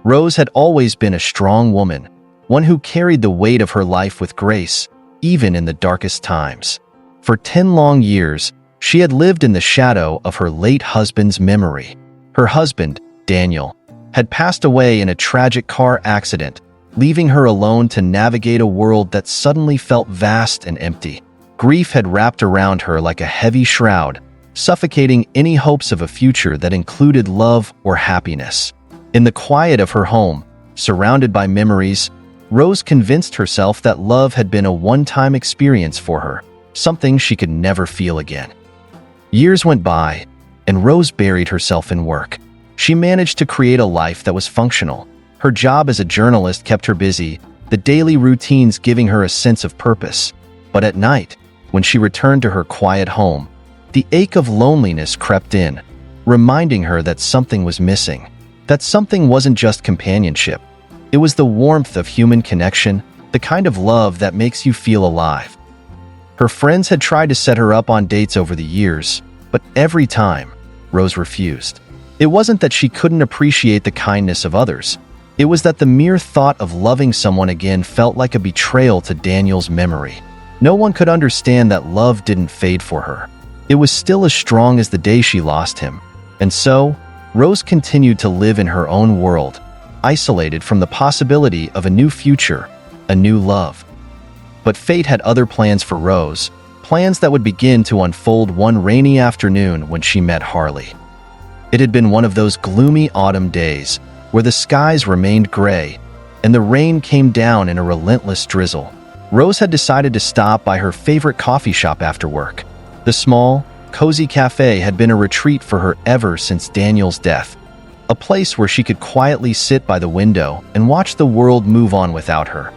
Rose had always been a strong woman, one who carried the weight of her life with grace, even in the darkest times. For 10 long years, she had lived in the shadow of her late husband's memory. Her husband, Daniel, had passed away in a tragic car accident, leaving her alone to navigate a world that suddenly felt vast and empty. Grief had wrapped around her like a heavy shroud, suffocating any hopes of a future that included love or happiness. In the quiet of her home, surrounded by memories, Rose convinced herself that love had been a one-time experience for her, something she could never feel again. Years went by, and Rose buried herself in work. She managed to create a life that was functional. Her job as a journalist kept her busy, the daily routines giving her a sense of purpose. But at night, when she returned to her quiet home, the ache of loneliness crept in, reminding her that something was missing. That something wasn't just companionship. It was the warmth of human connection, the kind of love that makes you feel alive. Her friends had tried to set her up on dates over the years, but every time, Rose refused. It wasn't that she couldn't appreciate the kindness of others. It was that the mere thought of loving someone again felt like a betrayal to Daniel's memory. No one could understand that love didn't fade for her. It was still as strong as the day she lost him. And so, Rose continued to live in her own world, isolated from the possibility of a new future, a new love. But fate had other plans for Rose, plans that would begin to unfold one rainy afternoon when she met Harley. It had been one of those gloomy autumn days where the skies remained gray and the rain came down in a relentless drizzle. Rose had decided to stop by her favorite coffee shop after work. The small, cozy cafe had been a retreat for her ever since Daniel's death, a place where she could quietly sit by the window and watch the world move on without her.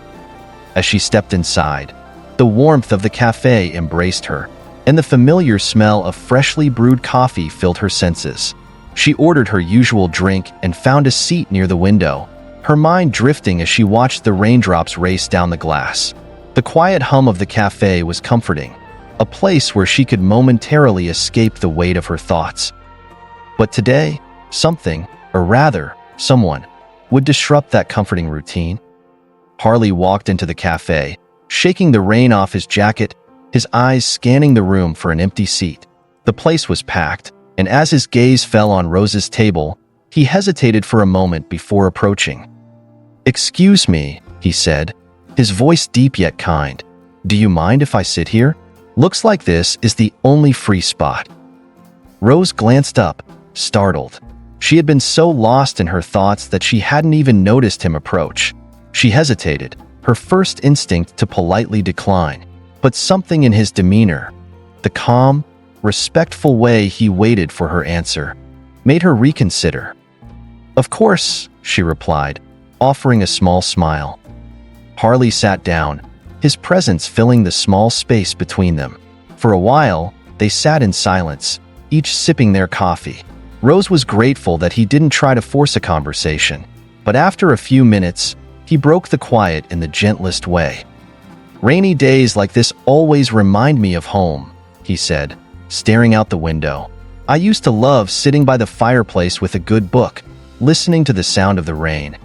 As she stepped inside, the warmth of the cafe embraced her, and the familiar smell of freshly brewed coffee filled her senses. She ordered her usual drink and found a seat near the window, her mind drifting as she watched the raindrops race down the glass. The quiet hum of the cafe was comforting, a place where she could momentarily escape the weight of her thoughts. But today, something, or rather, someone, would disrupt that comforting routine. Harley walked into the cafe, shaking the rain off his jacket, his eyes scanning the room for an empty seat. The place was packed, and as his gaze fell on Rose's table, he hesitated for a moment before approaching. "Excuse me," he said, his voice deep yet kind. "Do you mind if I sit here? Looks like this is the only free spot." Rose glanced up, startled. She had been so lost in her thoughts that she hadn't even noticed him approach. She hesitated, her first instinct to politely decline. But something in his demeanor, the calm, respectful way he waited for her answer, made her reconsider. "Of course," she replied, offering a small smile. Harley sat down, his presence filling the small space between them. For a while, they sat in silence, each sipping their coffee. Rose was grateful that he didn't try to force a conversation, but after a few minutes, he broke the quiet in the gentlest way. "Rainy days like this always remind me of home," he said, staring out the window. "I used to love sitting by the fireplace with a good book, listening to the sound of the rain."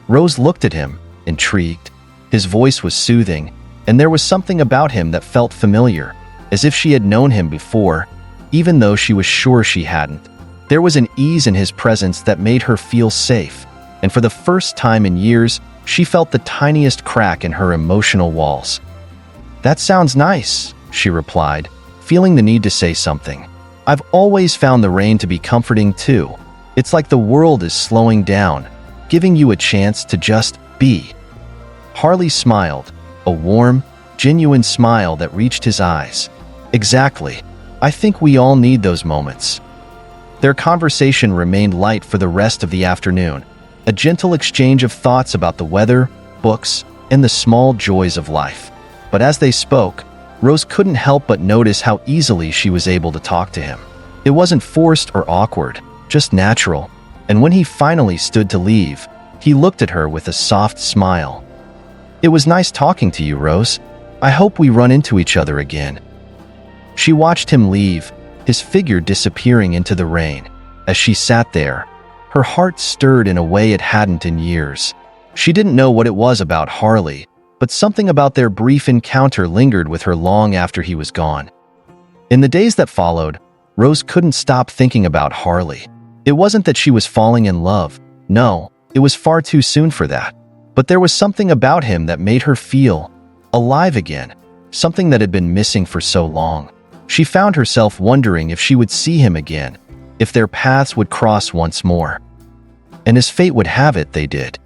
Rose looked at him, intrigued. His voice was soothing, and there was something about him that felt familiar, as if she had known him before, even though she was sure she hadn't. There was an ease in his presence that made her feel safe, and for the first time in years, she felt the tiniest crack in her emotional walls. "That sounds nice," she replied, feeling the need to say something. "I've always found the rain to be comforting too. It's like the world is slowing down, giving you a chance to just be." Harley smiled, a warm, genuine smile that reached his eyes. "Exactly. I think we all need those moments." Their conversation remained light for the rest of the afternoon, a gentle exchange of thoughts about the weather, books, and the small joys of life. But as they spoke, Rose couldn't help but notice how easily she was able to talk to him. It wasn't forced or awkward, just natural, and when he finally stood to leave, he looked at her with a soft smile. "It was nice talking to you, Rose. I hope we run into each other again." She watched him leave, his figure disappearing into the rain. As she sat there, Her heart stirred in a way it hadn't in years. She didn't know what it was about Harley, but something about their brief encounter lingered with her long after he was gone. In the days that followed, Rose couldn't stop thinking about Harley. It wasn't that she was falling in love. No, it was far too soon for that. But there was something about him that made her feel alive again, something that had been missing for so long. She found herself wondering if she would see him again, if their paths would cross once more. And as fate would have it, they did.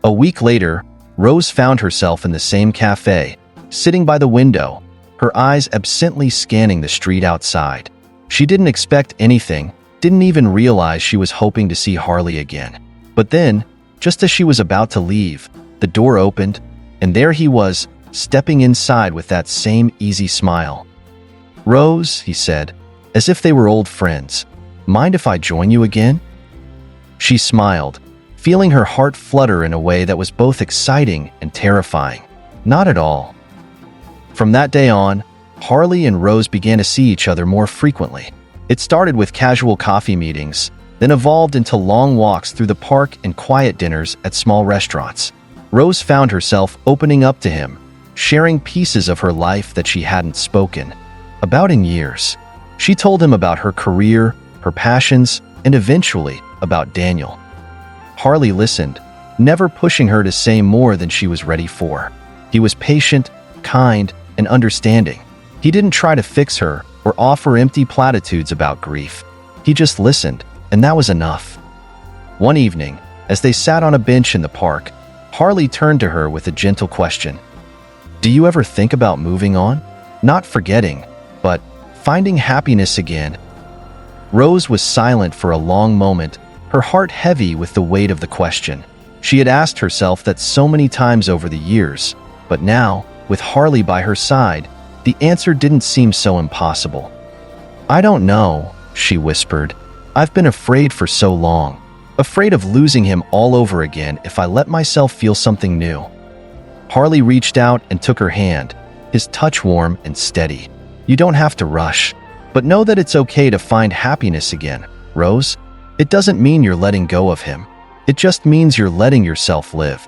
A week later, Rose found herself in the same cafe, sitting by the window, her eyes absently scanning the street outside. She didn't expect anything, didn't even realize she was hoping to see Harley again. But then, just as she was about to leave, the door opened, and there he was, stepping inside with that same easy smile. "Rose," he said, as if they were old friends, "mind if I join you again?" She smiled, feeling her heart flutter in a way that was both exciting and terrifying. Not at all. From that day on, Harley and Rose began to see each other more frequently. It started with casual coffee meetings, then evolved into long walks through the park and quiet dinners at small restaurants. Rose found herself opening up to him, sharing pieces of her life that she hadn't spoken about in years. She told him about her career, her passions, and eventually about Daniel. Harley listened, never pushing her to say more than she was ready for. He was patient, kind, and understanding. He didn't try to fix her or offer empty platitudes about grief. He just listened, and that was enough. One evening, as they sat on a bench in the park, Harley turned to her with a gentle question. "Do you ever think about moving on? Not forgetting, but finding happiness again?" Rose was silent for a long moment, her heart heavy with the weight of the question. She had asked herself that so many times over the years, but now, with Harley by her side, the answer didn't seem so impossible. "I don't know," she whispered. "I've been afraid for so long, afraid of losing him all over again if I let myself feel something new." Harley reached out and took her hand, his touch warm and steady. "You don't have to rush, but know that it's okay to find happiness again, Rose. It doesn't mean you're letting go of him. It just means you're letting yourself live."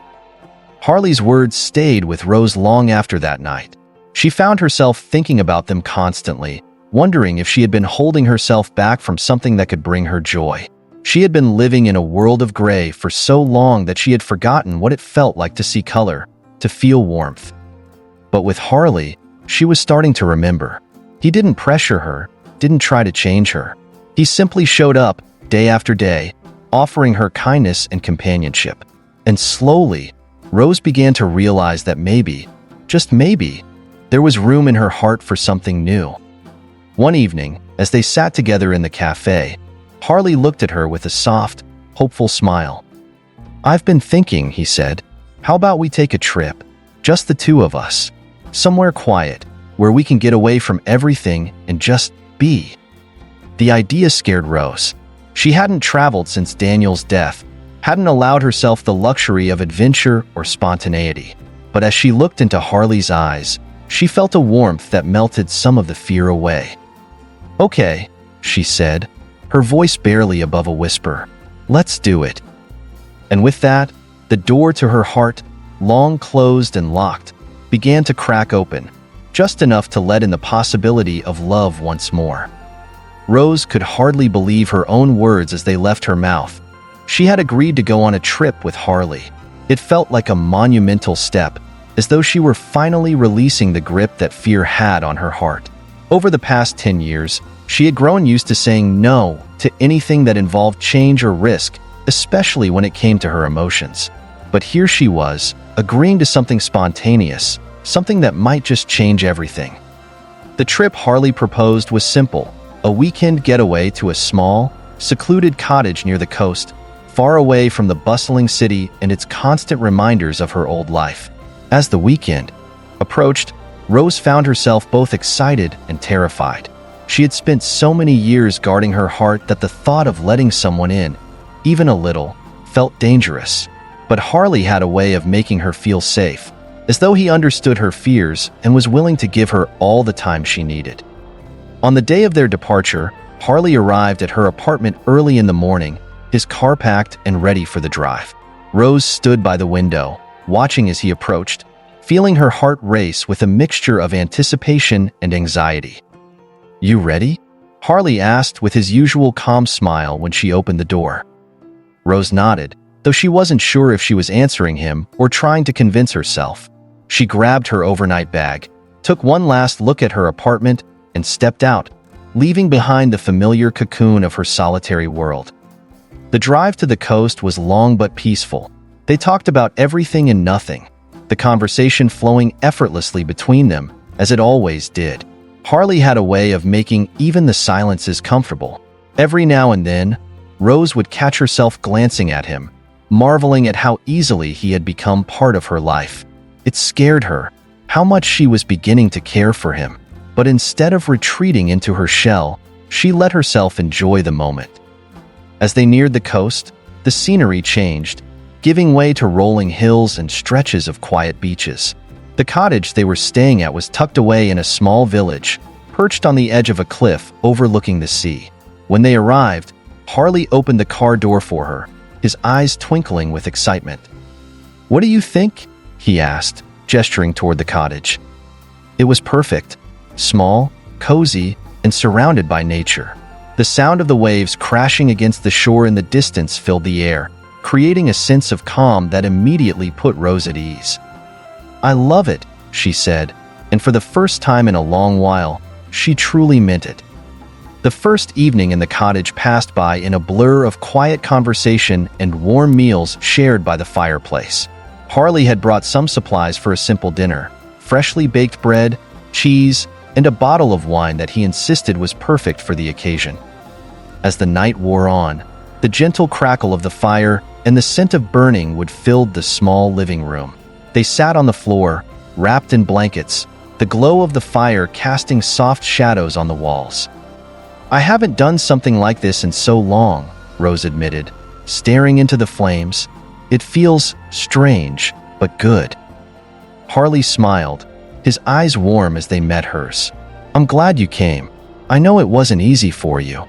Harley's words stayed with Rose long after that night. She found herself thinking about them constantly, wondering if she had been holding herself back from something that could bring her joy. She had been living in a world of gray for so long that she had forgotten what it felt like to see color, to feel warmth. But with Harley, she was starting to remember. He didn't pressure her, didn't try to change her. He simply showed up, day after day, offering her kindness and companionship. And slowly, Rose began to realize that maybe, just maybe, there was room in her heart for something new. One evening, as they sat together in the cafe, Harley looked at her with a soft, hopeful smile. "I've been thinking," he said, "how about we take a trip, just the two of us, somewhere quiet, where we can get away from everything and just be?" The idea scared Rose. She hadn't traveled since Daniel's death, hadn't allowed herself the luxury of adventure or spontaneity. But as she looked into Harley's eyes, she felt a warmth that melted some of the fear away. "Okay," she said, her voice barely above a whisper. "Let's do it." And with that, the door to her heart, long closed and locked, began to crack open, just enough to let in the possibility of love once more. Rose could hardly believe her own words as they left her mouth. She had agreed to go on a trip with Harley. It felt like a monumental step, as though she were finally releasing the grip that fear had on her heart. Over the past 10 years, she had grown used to saying no to anything that involved change or risk, especially when it came to her emotions. But here she was, agreeing to something spontaneous, something that might just change everything. The trip Harley proposed was simple, a weekend getaway to a small, secluded cottage near the coast, far away from the bustling city and its constant reminders of her old life. As the weekend approached, Rose found herself both excited and terrified. She had spent so many years guarding her heart that the thought of letting someone in, even a little, felt dangerous. But Harley had a way of making her feel safe, as though he understood her fears and was willing to give her all the time she needed. On the day of their departure, Harley arrived at her apartment early in the morning, his car packed and ready for the drive. Rose stood by the window, watching as he approached, feeling her heart race with a mixture of anticipation and anxiety. "You ready?" Harley asked with his usual calm smile when she opened the door. Rose nodded, though she wasn't sure if she was answering him or trying to convince herself. She grabbed her overnight bag, took one last look at her apartment, and stepped out, leaving behind the familiar cocoon of her solitary world. The drive to the coast was long but peaceful. They talked about everything and nothing, the conversation flowing effortlessly between them, as it always did. Harley had a way of making even the silences comfortable. Every now and then, Rose would catch herself glancing at him, marveling at how easily he had become part of her life. It scared her, how much she was beginning to care for him. But instead of retreating into her shell, she let herself enjoy the moment. As they neared the coast, the scenery changed, giving way to rolling hills and stretches of quiet beaches. The cottage they were staying at was tucked away in a small village, perched on the edge of a cliff overlooking the sea. When they arrived, Harley opened the car door for her, his eyes twinkling with excitement. "What do you think?" he asked, gesturing toward the cottage. It was perfect, small, cozy, and surrounded by nature. The sound of the waves crashing against the shore in the distance filled the air, creating a sense of calm that immediately put Rose at ease. "I love it," she said, and for the first time in a long while, she truly meant it. The first evening in the cottage passed by in a blur of quiet conversation and warm meals shared by the fireplace. Harley had brought some supplies for a simple dinner: freshly baked bread, cheese, and a bottle of wine that he insisted was perfect for the occasion. As the night wore on, the gentle crackle of the fire and the scent of burning wood filled the small living room. They sat on the floor, wrapped in blankets, the glow of the fire casting soft shadows on the walls. "I haven't done something like this in so long," Rose admitted, staring into the flames. "It feels strange, but good." Harley smiled, his eyes warm as they met hers. "I'm glad you came. I know it wasn't easy for you."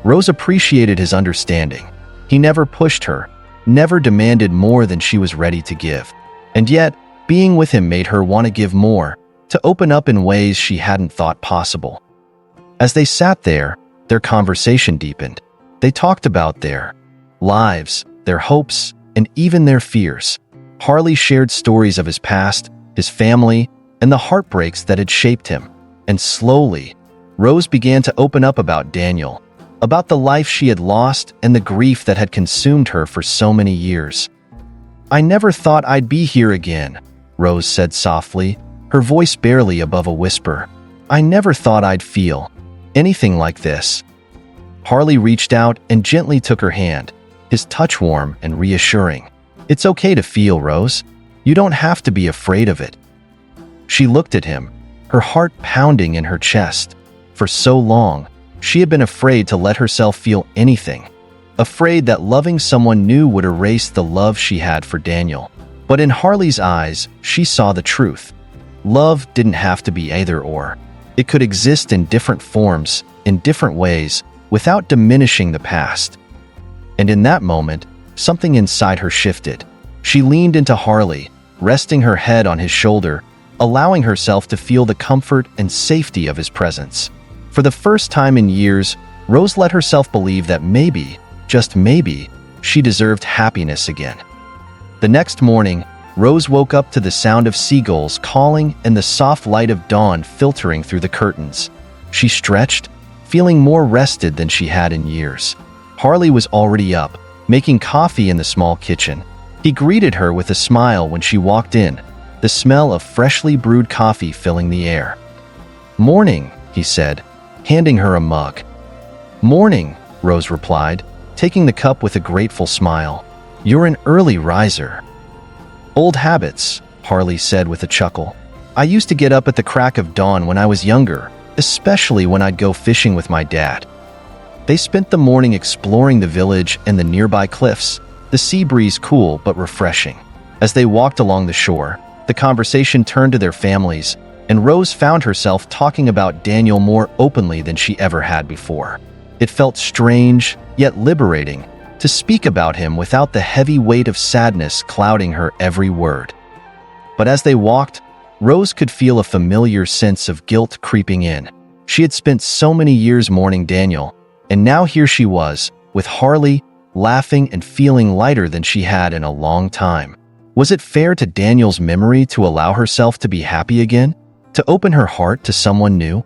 Rose appreciated his understanding. He never pushed her, never demanded more than she was ready to give. And yet, being with him made her want to give more, to open up in ways she hadn't thought possible. As they sat there, their conversation deepened. They talked about their lives, their hopes, and even their fears. Harley shared stories of his past, his family, and the heartbreaks that had shaped him. And slowly, Rose began to open up about Daniel, about the life she had lost and the grief that had consumed her for so many years. "I never thought I'd be here again," Rose said softly, her voice barely above a whisper. "I never thought I'd feel anything like this." Harley reached out and gently took her hand, his touch warm and reassuring. "It's okay to feel, Rose. You don't have to be afraid of it." She looked at him, her heart pounding in her chest. For so long, she had been afraid to let herself feel anything, afraid that loving someone new would erase the love she had for Daniel. But in Harley's eyes, she saw the truth. Love didn't have to be either or. It could exist in different forms, in different ways, without diminishing the past. And in that moment, something inside her shifted. She leaned into Harley, resting her head on his shoulder, allowing herself to feel the comfort and safety of his presence. For the first time in years, Rose let herself believe that maybe, just maybe, she deserved happiness again. The next morning, Rose woke up to the sound of seagulls calling and the soft light of dawn filtering through the curtains. She stretched, feeling more rested than she had in years. Harley was already up, making coffee in the small kitchen. He greeted her with a smile when she walked in, the smell of freshly brewed coffee filling the air. "Morning," he said, handing her a mug. "Morning," Rose replied, taking the cup with a grateful smile. "You're an early riser." "Old habits," Harley said with a chuckle. "I used to get up at the crack of dawn when I was younger, especially when I'd go fishing with my dad." They spent the morning exploring the village and the nearby cliffs, the sea breeze cool but refreshing. As they walked along the shore, the conversation turned to their families, and Rose found herself talking about Daniel more openly than she ever had before. It felt strange, yet liberating, to speak about him without the heavy weight of sadness clouding her every word. But as they walked, Rose could feel a familiar sense of guilt creeping in. She had spent so many years mourning Daniel, and now here she was, with Harley, laughing and feeling lighter than she had in a long time. Was it fair to Daniel's memory to allow herself to be happy again? To open her heart to someone new?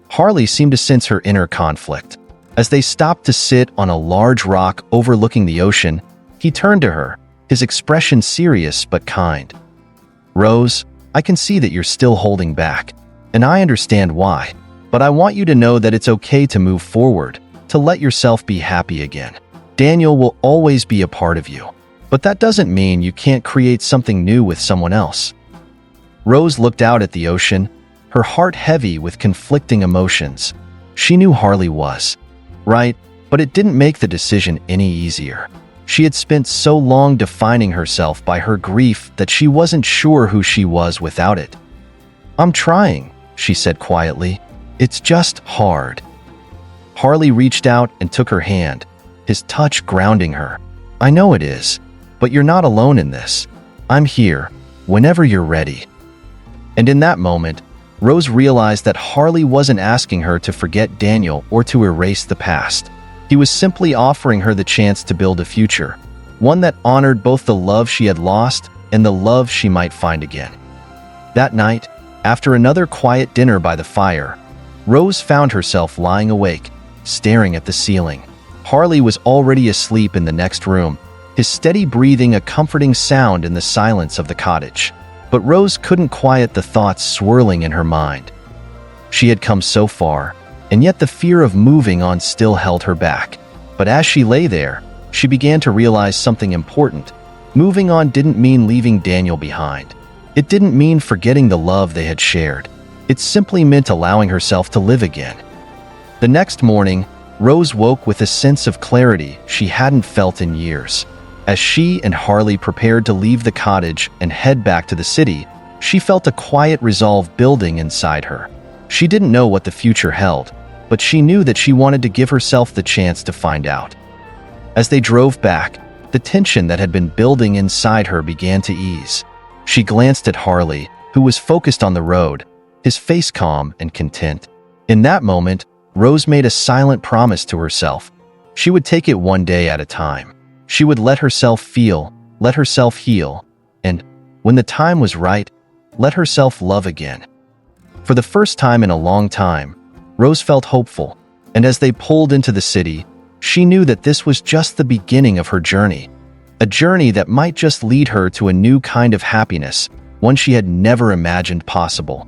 Harley seemed to sense her inner conflict. As they stopped to sit on a large rock overlooking the ocean, he turned to her, his expression serious but kind. "Rose, I can see that you're still holding back, and I understand why, but I want you to know that it's okay to move forward, to let yourself be happy again. Daniel will always be a part of you, but that doesn't mean you can't create something new with someone else." Rose looked out at the ocean, her heart heavy with conflicting emotions. She knew Harley was right, but it didn't make the decision any easier. She had spent so long defining herself by her grief that she wasn't sure who she was without it. "I'm trying," she said quietly. "It's just hard." Harley reached out and took her hand, his touch grounding her. "I know it is, but you're not alone in this. I'm here, whenever you're ready." And in that moment, Rose realized that Harley wasn't asking her to forget Daniel or to erase the past. He was simply offering her the chance to build a future, one that honored both the love she had lost and the love she might find again. That night, after another quiet dinner by the fire, Rose found herself lying awake, staring at the ceiling. Harley was already asleep in the next room, his steady breathing a comforting sound in the silence of the cottage. But Rose couldn't quiet the thoughts swirling in her mind. She had come so far, and yet the fear of moving on still held her back. But as she lay there, she began to realize something important. Moving on didn't mean leaving Daniel behind. It didn't mean forgetting the love they had shared. It simply meant allowing herself to live again. The next morning, Rose woke with a sense of clarity she hadn't felt in years. As she and Harley prepared to leave the cottage and head back to the city, she felt a quiet resolve building inside her. She didn't know what the future held, but she knew that she wanted to give herself the chance to find out. As they drove back, the tension that had been building inside her began to ease. She glanced at Harley, who was focused on the road, his face calm and content. In that moment, Rose made a silent promise to herself. She would take it one day at a time. She would let herself feel, let herself heal, and, when the time was right, let herself love again. For the first time in a long time, Rose felt hopeful, and as they pulled into the city, she knew that this was just the beginning of her journey, a journey that might just lead her to a new kind of happiness, one she had never imagined possible.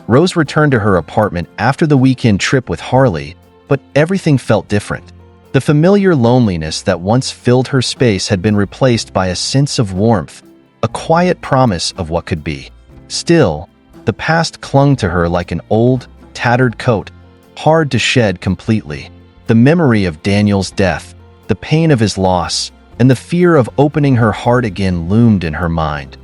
Rose returned to her apartment after the weekend trip with Harley, but everything felt different. The familiar loneliness that once filled her space had been replaced by a sense of warmth, a quiet promise of what could be. Still, the past clung to her like an old, tattered coat, hard to shed completely. The memory of Daniel's death, the pain of his loss, and the fear of opening her heart again loomed in her mind.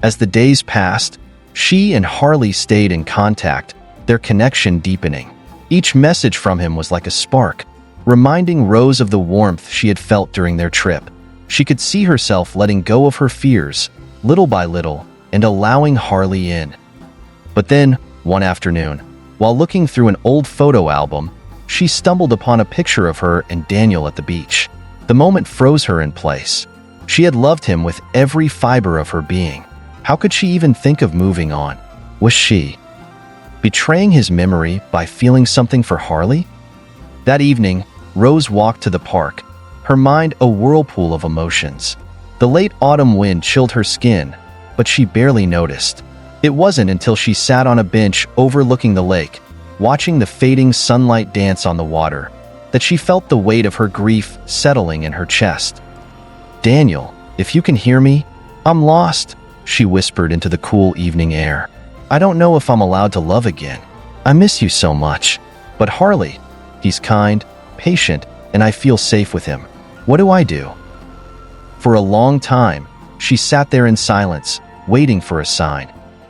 As the days passed, she and Harley stayed in contact, their connection deepening. Each message from him was like a spark, reminding Rose of the warmth she had felt during their trip. She could see herself letting go of her fears, little by little, and allowing Harley in. But then, one afternoon, while looking through an old photo album, she stumbled upon a picture of her and Daniel at the beach. The moment froze her in place. She had loved him with every fiber of her being. How could she even think of moving on? Was she betraying his memory by feeling something for Harley? That evening, Rose walked to the park, her mind a whirlpool of emotions. The late autumn wind chilled her skin, but she barely noticed. It wasn't until she sat on a bench overlooking the lake, watching the fading sunlight dance on the water, that she felt the weight of her grief settling in her chest. "Daniel, if you can hear me, I'm lost," she whispered into the cool evening air. "I don't know if I'm allowed to love again. I miss you so much. But Harley, he's kind, patient, and I feel safe with him. What do I do?" For a long time, she sat there in silence, waiting for a sign,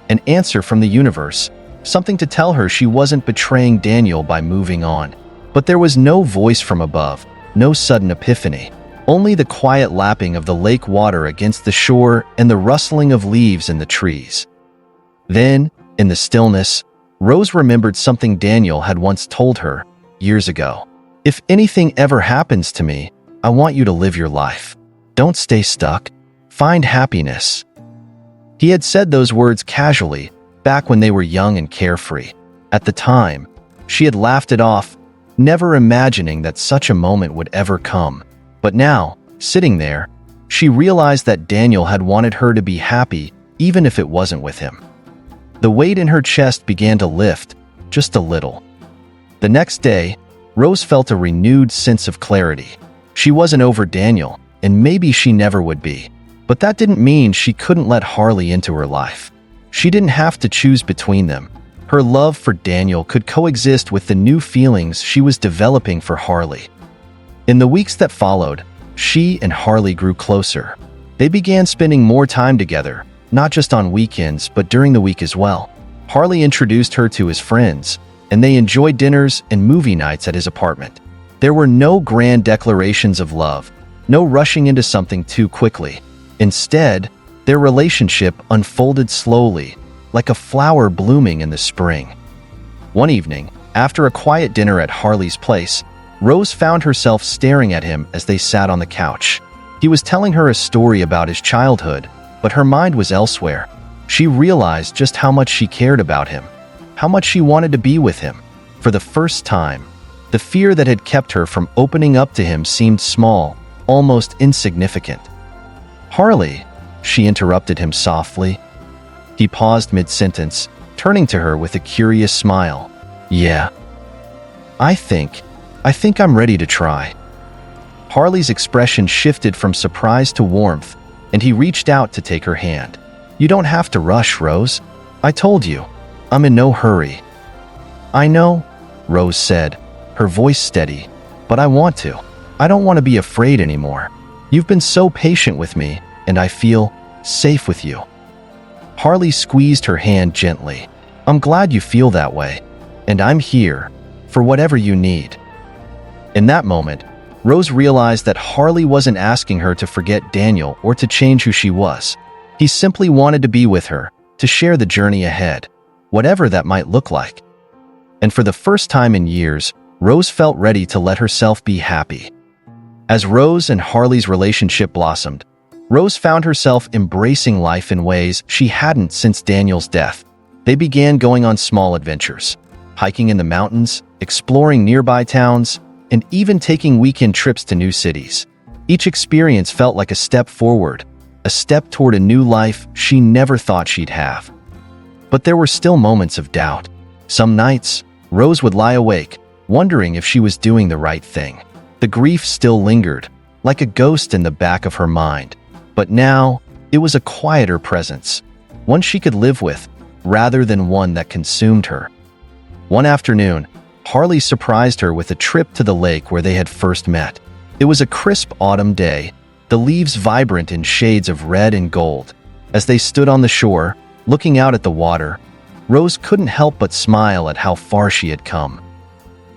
an answer from the universe, something to tell her she wasn't betraying Daniel by moving on. But there was no voice from above, no sudden epiphany, only the quiet lapping of the lake water against the shore and the rustling of leaves in the trees. Then, in the stillness, Rose remembered something Daniel had once told her years ago. "If anything ever happens to me, I want you to live your life. Don't stay stuck. Find happiness." He had said those words casually, back when they were young and carefree. At the time, she had laughed it off, never imagining that such a moment would ever come. But now, sitting there, she realized that Daniel had wanted her to be happy, even if it wasn't with him. The weight in her chest began to lift, just a little. The next day, Rose felt a renewed sense of clarity. She wasn't over Daniel, and maybe she never would be. But that didn't mean she couldn't let Harley into her life. She didn't have to choose between them. Her love for Daniel could coexist with the new feelings she was developing for Harley. In the weeks that followed, she and Harley grew closer. They began spending more time together, not just on weekends but during the week as well. Harley introduced her to his friends, and they enjoyed dinners and movie nights at his apartment. There were no grand declarations of love, no rushing into something too quickly. Instead, their relationship unfolded slowly, like a flower blooming in the spring. One evening, after a quiet dinner at Harley's place, Rose found herself staring at him as they sat on the couch. He was telling her a story about his childhood, but her mind was elsewhere. She realized just how much she cared about him, how much she wanted to be with him. For the first time, the fear that had kept her from opening up to him seemed small, almost insignificant. "Harley," she interrupted him softly. He paused mid-sentence, turning to her with a curious smile. "Yeah. I think I'm ready to try." Harley's expression shifted from surprise to warmth, and he reached out to take her hand. "You don't have to rush, Rose. I told you, I'm in no hurry." "I know," Rose said, her voice steady, "but I want to. I don't want to be afraid anymore. You've been so patient with me, and I feel safe with you." Harley squeezed her hand gently. "I'm glad you feel that way, and I'm here for whatever you need." In that moment, Rose realized that Harley wasn't asking her to forget Daniel or to change who she was. He simply wanted to be with her, to share the journey ahead, whatever that might look like. And for the first time in years, Rose felt ready to let herself be happy. As Rose and Harley's relationship blossomed, Rose found herself embracing life in ways she hadn't since Daniel's death. They began going on small adventures, hiking in the mountains, exploring nearby towns, and even taking weekend trips to new cities. Each experience felt like a step forward, a step toward a new life she never thought she'd have. But there were still moments of doubt. Some nights, Rose would lie awake, wondering if she was doing the right thing. The grief still lingered, like a ghost in the back of her mind. But now, it was a quieter presence, one she could live with, rather than one that consumed her. One afternoon, Harley surprised her with a trip to the lake where they had first met. It was a crisp autumn day, the leaves vibrant in shades of red and gold. As they stood on the shore, looking out at the water, Rose couldn't help but smile at how far she had come.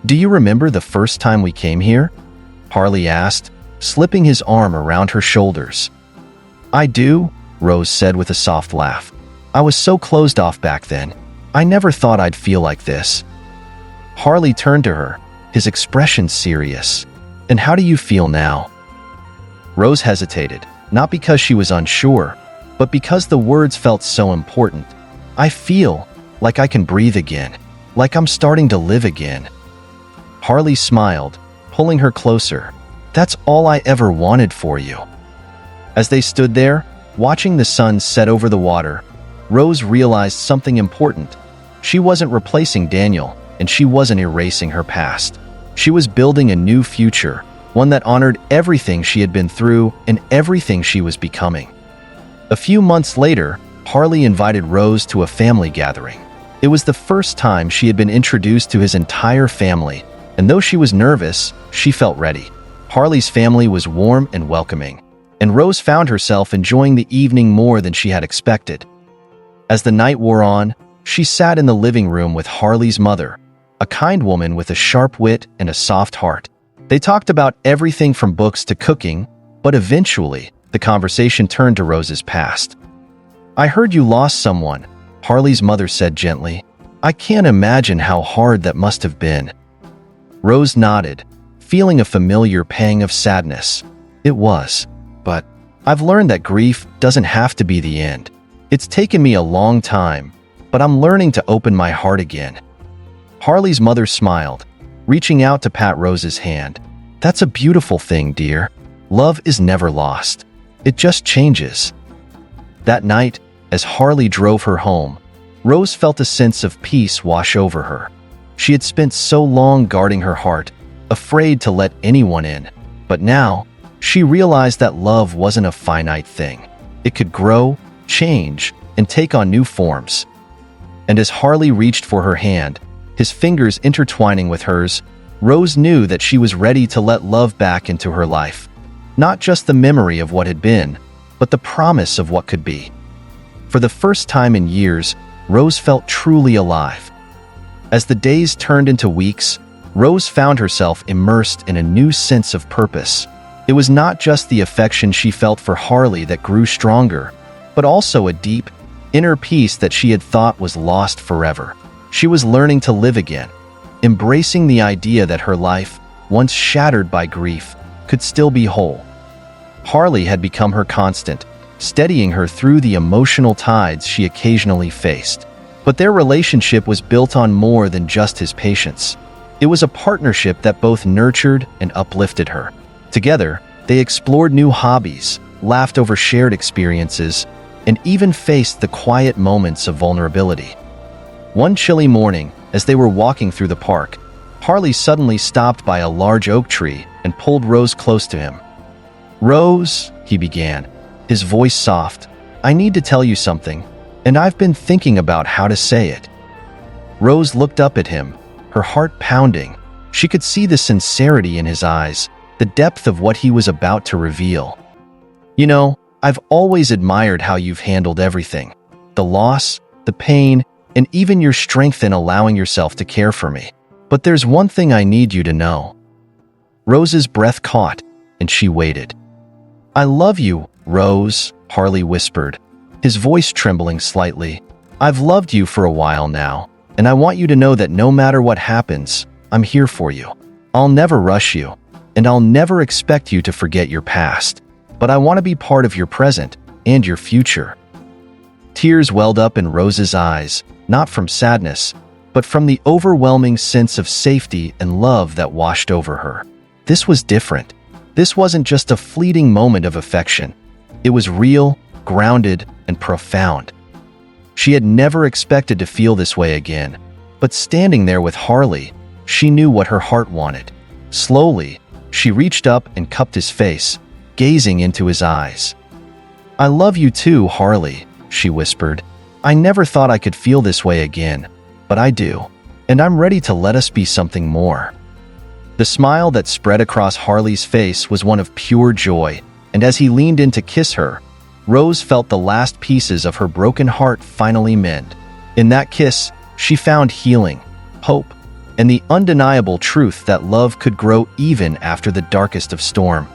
"Do you remember the first time we came here?" Harley asked, slipping his arm around her shoulders. "I do," Rose said with a soft laugh. "I was so closed off back then. I never thought I'd feel like this." Harley turned to her, his expression serious. "And how do you feel now?" Rose hesitated, not because she was unsure, but because the words felt so important. "I feel like I can breathe again, like I'm starting to live again." Harley smiled, pulling her closer. "That's all I ever wanted for you." As they stood there, watching the sun set over the water, Rose realized something important. She wasn't replacing Daniel, and she wasn't erasing her past. She was building a new future, one that honored everything she had been through and everything she was becoming. A few months later, Harley invited Rose to a family gathering. It was the first time she had been introduced to his entire family, and though she was nervous, she felt ready. Harley's family was warm and welcoming, and Rose found herself enjoying the evening more than she had expected. As the night wore on, she sat in the living room with Harley's mother, a kind woman with a sharp wit and a soft heart. They talked about everything from books to cooking, but eventually, the conversation turned to Rose's past. "I heard you lost someone," Harley's mother said gently. "I can't imagine how hard that must have been." Rose nodded, feeling a familiar pang of sadness. "It was. But I've learned that grief doesn't have to be the end. It's taken me a long time, but I'm learning to open my heart again." Harley's mother smiled, reaching out to pat Rose's hand. "That's a beautiful thing, dear. Love is never lost. It just changes." That night, as Harley drove her home, Rose felt a sense of peace wash over her. She had spent so long guarding her heart, afraid to let anyone in. But now, she realized that love wasn't a finite thing. It could grow, change, and take on new forms. And as Harley reached for her hand, his fingers intertwining with hers, Rose knew that she was ready to let love back into her life. Not just the memory of what had been, but the promise of what could be. For the first time in years, Rose felt truly alive. As the days turned into weeks, Rose found herself immersed in a new sense of purpose. It was not just the affection she felt for Harley that grew stronger, but also a deep, inner peace that she had thought was lost forever. She was learning to live again, embracing the idea that her life, once shattered by grief, could still be whole. Harley had become her constant, steadying her through the emotional tides she occasionally faced. But their relationship was built on more than just his patience. It was a partnership that both nurtured and uplifted her. Together, they explored new hobbies, laughed over shared experiences, and even faced the quiet moments of vulnerability. One chilly morning, as they were walking through the park, Harley suddenly stopped by a large oak tree and pulled Rose close to him. "Rose," he began, his voice soft, "I need to tell you something, and I've been thinking about how to say it." Rose looked up at him, her heart pounding. She could see the sincerity in his eyes, the depth of what he was about to reveal. "You know, I've always admired how you've handled everything. The loss, the pain, and even your strength in allowing yourself to care for me. But there's one thing I need you to know." Rose's breath caught, and she waited. "I love you, Rose," Harley whispered, his voice trembling slightly. "I've loved you for a while now, and I want you to know that no matter what happens, I'm here for you. I'll never rush you, and I'll never expect you to forget your past. But I want to be part of your present and your future." Tears welled up in Rose's eyes, not from sadness, but from the overwhelming sense of safety and love that washed over her. This was different. This wasn't just a fleeting moment of affection. It was real, grounded, and profound. She had never expected to feel this way again, but standing there with Harley, she knew what her heart wanted. Slowly, she reached up and cupped his face, gazing into his eyes. "I love you too, Harley," she whispered. "I never thought I could feel this way again, but I do, and I'm ready to let us be something more." The smile that spread across Harley's face was one of pure joy, and as he leaned in to kiss her, Rose felt the last pieces of her broken heart finally mend. In that kiss, she found healing, hope, and the undeniable truth that love could grow even after the darkest of storm.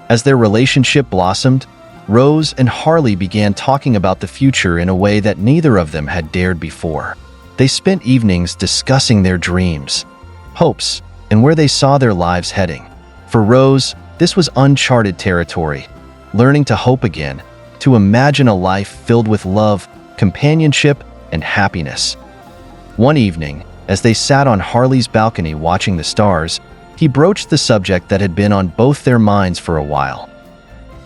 As their relationship blossomed, Rose and Harley began talking about the future in a way that neither of them had dared before. They spent evenings discussing their dreams, hopes, and where they saw their lives heading. For Rose, this was uncharted territory, learning to hope again, to imagine a life filled with love, companionship, and happiness. One evening, as they sat on Harley's balcony watching the stars, he broached the subject that had been on both their minds for a while.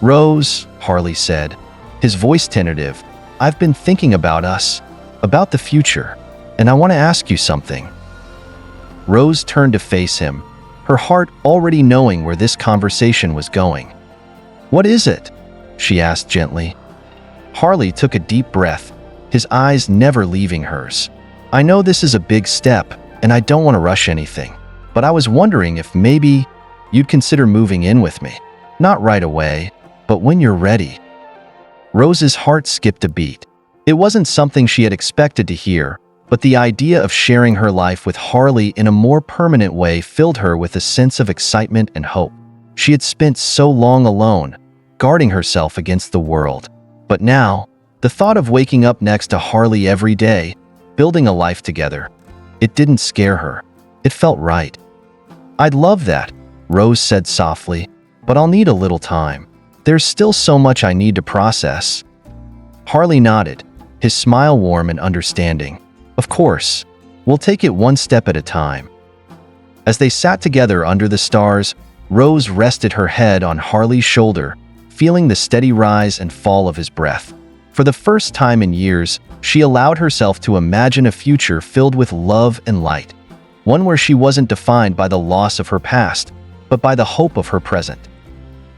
"Rose," Harley said, his voice tentative, "I've been thinking about us, about the future, and I want to ask you something." Rose turned to face him, her heart already knowing where this conversation was going. "What is it?" she asked gently. Harley took a deep breath, his eyes never leaving hers. "I know this is a big step, and I don't want to rush anything, but I was wondering if maybe you'd consider moving in with me. Not right away, but when you're ready." Rose's heart skipped a beat. It wasn't something she had expected to hear, But the idea of sharing her life with Harley in a more permanent way filled her with a sense of excitement and hope. She had spent so long alone, guarding herself against the world. But now, the thought of waking up next to Harley every day, building a life together, it didn't scare her. It felt right. "I'd love that," Rose said softly, "but I'll need a little time. There's still so much I need to process." Harley nodded, his smile warm and understanding. "Of course, we'll take it one step at a time." As they sat together under the stars, Rose rested her head on Harley's shoulder, feeling the steady rise and fall of his breath. For the first time in years, she allowed herself to imagine a future filled with love and light, one where she wasn't defined by the loss of her past, but by the hope of her present.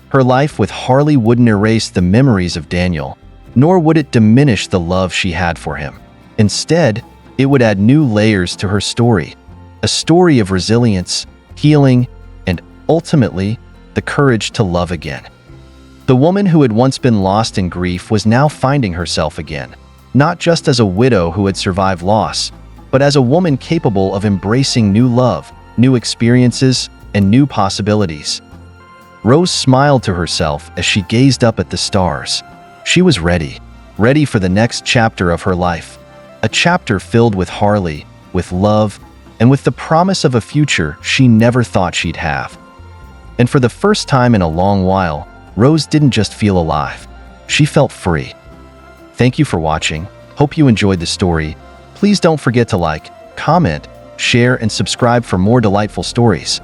Her life with Harley wouldn't erase the memories of Daniel, nor would it diminish the love she had for him. Instead, it would add new layers to her story, a story of resilience, healing, and ultimately, the courage to love again. The woman who had once been lost in grief was now finding herself again, not just as a widow who had survived loss, but as a woman capable of embracing new love, new experiences, and new possibilities. Rose smiled to herself as she gazed up at the stars. She was ready for the next chapter of her life, a chapter filled with Harley, with love, and with the promise of a future she never thought she'd have. And for the first time in a long while, Rose didn't just feel alive. She felt free. Thank you for watching. Hope you enjoyed the story. Please don't forget to like, comment, share, and subscribe for more delightful stories.